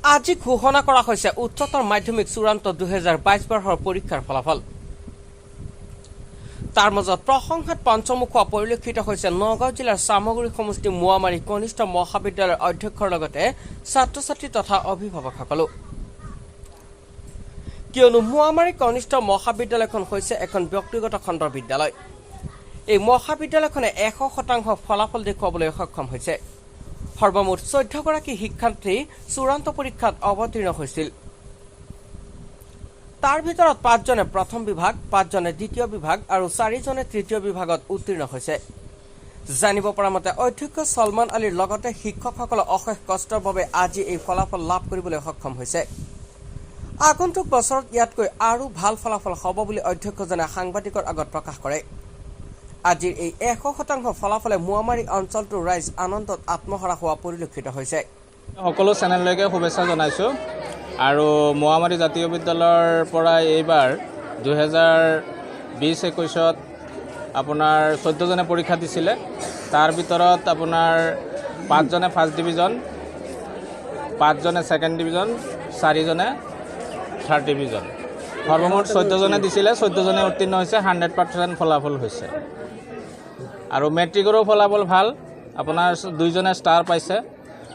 আজি ঘোষণা কৰা হৈছে উচ্চতৰ মাধ্যমিক চূড়ান্ত 2022 বৰ্ষৰ পৰীক্ষাৰ ফলাফল। তাৰ মাজত প্ৰশংসাত পঞ্চমুখ হোৱা পৰিলক্ষিত হৈছে নগাঁও জিলাৰ চামগুৰি সমষ্টি মোৱামাৰী কনিষ্ঠ মহাবিদ্যালয়ৰ অধ্যক্ষৰ লগতে ছাত্ৰ ছাত্ৰী তথা অভিভাৱকসকলো। কিয়নো মোৱামাৰী কনিষ্ঠ মহাবিদ্যালয়খন হৈছে এখন ব্যক্তিগত খণ্ডৰ বিদ্যালয়। এই মহাবিদ্যালয়খনে 100% ফলাফল দেখুৱাবলৈ সক্ষম হৈছে। সৰ্বমুঠ 14 গৰাকী শিক্ষাৰ্থী চূড়ান্ত পৰীক্ষাত অৱতীৰ্ণ হৈছিল। তাৰ ভিতৰত 5 জনে প্ৰথম বিভাগ, 5 জনে দ্বিতীয় বিভাগ আৰু 4 জনে তৃতীয় বিভাগত উত্তীৰ্ণ হৈছে। জানিব পৰা মতে অধ্যক্ষ সলমান আলীৰ লগতে শিক্ষকসকলে অশেষ কষ্টৰ বাবে আজি এই ফলাফল লাভ কৰিবলৈ সক্ষম হৈছে। আগন্তুক বছৰত ইয়াতকৈ আৰু ভাল ফলাফল হ'ব বুলি অধ্যক্ষজনে সাংবাদিকৰ আগত প্ৰকাশ কৰে। আজিৰ এই 100% ফলাফলে মোৱামাৰী অঞ্চলটোৰ ৰাইজ আনন্দত আত্মহাৰা হোৱা পৰিলক্ষিত হৈছে। সকলো চেনেললৈকে শুভেচ্ছা জনাইছোঁ আৰু মোৱামাৰী জাতীয় বিদ্যালয়ৰ পৰা এইবাৰ 2020-21ত আপোনাৰ 14 জনে পৰীক্ষা দিছিলে। তাৰ ভিতৰত আপোনাৰ 5 জনে ফাৰ্ষ্ট ডিভিজন, 5 জনে ছেকেণ্ড ডিভিজন, 4 জনে থাৰ্ড ডিভিজন। সৰ্বমুঠ 14 জনে দিছিলে, 14 জনে উত্তীৰ্ণ হৈছে, 100% ফলাফল হৈছে। আৰু মেট্ৰিকৰো ফলাফল ভাল, আপোনাৰ 2 জনে ষ্টাৰ পাইছে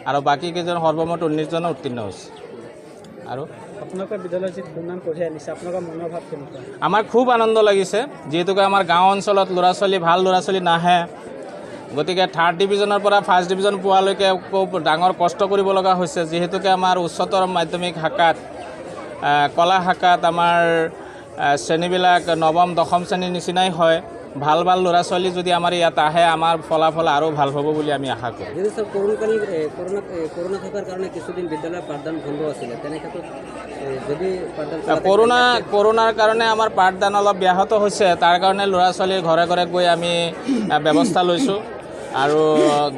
আৰু বাকী কেইজন সৰ্বমুঠ 19 জনে উত্তীৰ্ণ হৈছে। আৰু আপোনালোকৰ বিদ্যালয়ত যি সুনাম কঢ়িয়াই আনিছে, আপোনালোকৰ মনৰ ভাৱ কেনেকুৱা? আমাৰ খুব আনন্দ লাগিছে, যিহেতুকে আমাৰ গাঁও অঞ্চলত ভাল ল'ৰা ছোৱালী নাহে। গতিকে থাৰ্ড ডিভিজনৰ পৰা ফাৰ্ষ্ট ডিভিজন পোৱালৈকে খুব ডাঙৰ কষ্ট কৰিব লগা হৈছে, যিহেতুকে আমাৰ উচ্চতৰ মাধ্যমিক শাখাত কলা শাখাত আমাৰ শ্ৰেণীবিলাক নৱম দশম শ্ৰেণীৰ নিচিনাই হয়। ভাল ল'ৰা ছোৱালী যদি আমাৰ ইয়াত আহে, আমাৰ ফলাফল আৰু ভাল হ'ব বুলি আমি আশা কৰোঁ। যদি সব কৰোণা থকাৰ কাৰণে কিছুদিন বিদ্যালয়ৰ পাঠদান বন্ধ আছিলে, তেনেক্ষেত্ৰত যদি কৰোণাৰ কাৰণে আমাৰ পাঠদান অলপ ব্যাহত হৈছে। তাৰ কাৰণে ল'ৰা ছোৱালীৰ ঘৰে ঘৰে গৈ আমি ব্যৱস্থা লৈছোঁ আৰু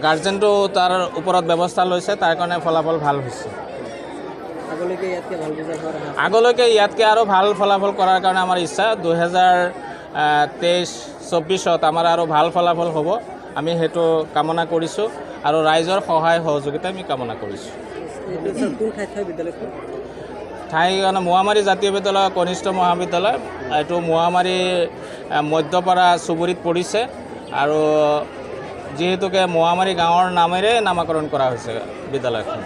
গাৰ্জেনটো তাৰ ওপৰত ব্যৱস্থা লৈছে। তাৰ কাৰণে ফলাফল ভাল হৈছে। আগলৈকে ইয়াতকৈ আৰু ভাল ফলাফল কৰাৰ কাৰণে আমাৰ ইচ্ছা। 2023-24ত আমাৰ আৰু ভাল ফলাফল হ'ব, আমি সেইটো কামনা কৰিছোঁ আৰু ৰাইজৰ সহায় সহযোগিতা আমি কামনা কৰিছোঁ। ঠাই মানে মোৱামাৰী জাতীয় বিদ্যালয় কনিষ্ঠ মহাবিদ্যালয়, এইটো মোৱামাৰী মধ্যপাৰা চুবুৰীত পৰিছে আৰু যিহেতুকে মোৱামাৰী গাঁৱৰ নামেৰে নামাকৰণ কৰা হৈছে বিদ্যালয়খন।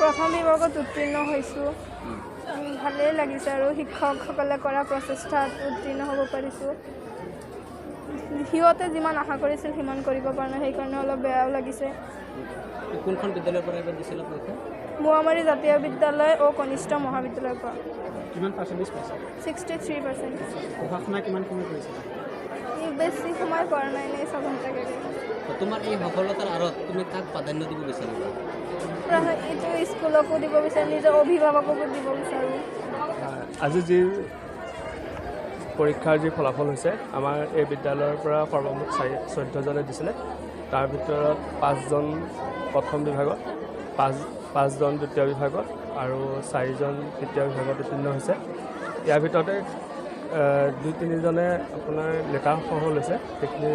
প্ৰথম বিভাগত উত্তীৰ্ণ হৈছোঁ, ভালেই লাগিছে আৰু শিক্ষকসকলে কৰা প্ৰচেষ্টাত উত্তীৰ্ণ হ'ব পাৰিছোঁ। সিহঁতে যিমান আশা কৰিছিল সিমান কৰিব পৰা নাই, সেইকাৰণে অলপ বেয়াও লাগিছে। কোনখন বিদ্যালয়ৰ পৰা এইবাৰ দিছিল আপোনালোকে? মোৱামাৰী জাতীয় বিদ্যালয় ও কনিষ্ঠ মহাবিদ্যালয়ৰ পৰা। কিমান পাৰ্চেণ্টেজ পাইছে? 63%। পঢ়া শুনা কিমান সময় কৰিছে? বেছি সময় কৰা নাই, নে 6 ঘণ্টাকৈ। তোমাৰ এই সফলতাৰ আঁৰত তুমি কাক প্ৰাধান্য দিব বিচাৰিবা? এইটো স্কুলকো দিব বিচাৰোঁ, নিজৰ অভিভাৱককো দিব বিচাৰোঁ। আজি যি পৰীক্ষাৰ যি ফলাফল হৈছে, আমাৰ এই বিদ্যালয়ৰ পৰা সৰ্বমুঠ 14 জনে দিছিলে। তাৰ ভিতৰত 5 জন প্ৰথম বিভাগত, 5 জন দ্বিতীয় বিভাগত আৰু 4 জন তৃতীয় বিভাগত উত্তীৰ্ণ হৈছে। ইয়াৰ ভিতৰতে 2-3 জনে আপোনাৰ লেটাৰসহ লৈছে। সেইখিনি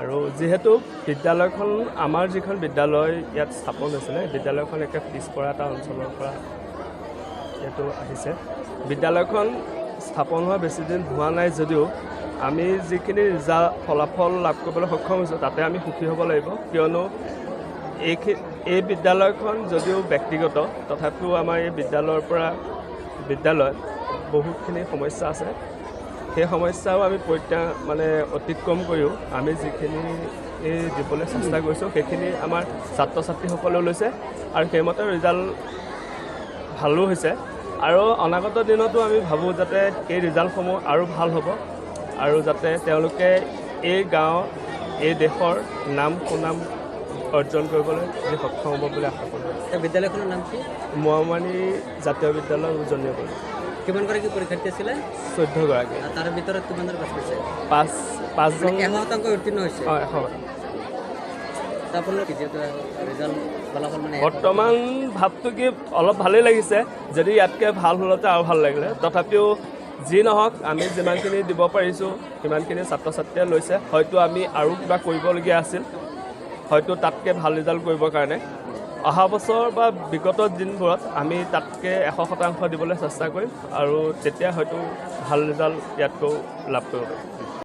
আৰু যিহেতু বিদ্যালয়খন আমাৰ যিখন বিদ্যালয় ইয়াত স্থাপন হৈছিলে, বিদ্যালয়খন একে পিছপৰা এটা অঞ্চলৰ পৰা ইয়াতো আহিছে। বিদ্যালয়খন স্থাপন হোৱা বেছিদিন হোৱা নাই যদিও আমি যিখিনি ফলাফল লাভ কৰিবলৈ সক্ষম হৈছোঁ, তাতে আমি সুখী হ'ব লাগিব। কিয়নো এই বিদ্যালয়খন যদিও ব্যক্তিগত, তথাপিও আমাৰ এই বিদ্যালয়ত বহুতখিনি সমস্যা আছে। সেই সমস্যাও আমি অতিক্ৰম কৰিও আমি যিখিনি দিবলৈ চেষ্টা কৰিছোঁ, সেইখিনি আমাৰ ছাত্ৰ ছাত্ৰীসকলেও লৈছে আৰু সেইমতে ৰিজাল্ট ভালো হৈছে। আৰু অনাগত দিনতো আমি ভাবোঁ যাতে এই ৰিজাল্টসমূহ আৰু ভাল হ'ব আৰু যাতে তেওঁলোকে এই গাঁও, এই দেশৰ নাম সুনাম অৰ্জন কৰিবলৈ সক্ষম হ'ব বুলি আশা কৰোঁ। বিদ্যালয়খনৰ নাম কি? মোৱামাৰী জাতীয় বিদ্যালয় উজনি অসম। কিমানগৰাকী পৰীক্ষাৰ্থী আছিলে? 14 গৰাকী। তাৰ ভিতৰত কিমানজন পাছ কৰিছে? 5 জন 100% উত্তীৰ্ণ হৈছে। হয়, 100%। বৰ্তমান ভাৱটো কি অলপ ভালেই লাগিছে। যদি ইয়াতকৈ ভাল হ'লতে আৰু ভাল লাগিলে। তথাপিও যি নহওক আমি যিমানখিনি দিব পাৰিছোঁ সিমানখিনি ছাত্ৰ ছাত্ৰীয়ে লৈছে হয়তো আমি আৰু কিবা কৰিবলগীয়া আছিল হয়তো তাতকৈ ভাল ৰিজাল্ট কৰিবৰ কাৰণে অহা বছৰ বা বিগত দিনবোৰত আমি তাতকৈ 100% দিবলৈ চেষ্টা কৰিম আৰু তেতিয়া হয়তো ভাল ৰিজাল্ট ইয়াতকৈ লাভ কৰিব পাৰিম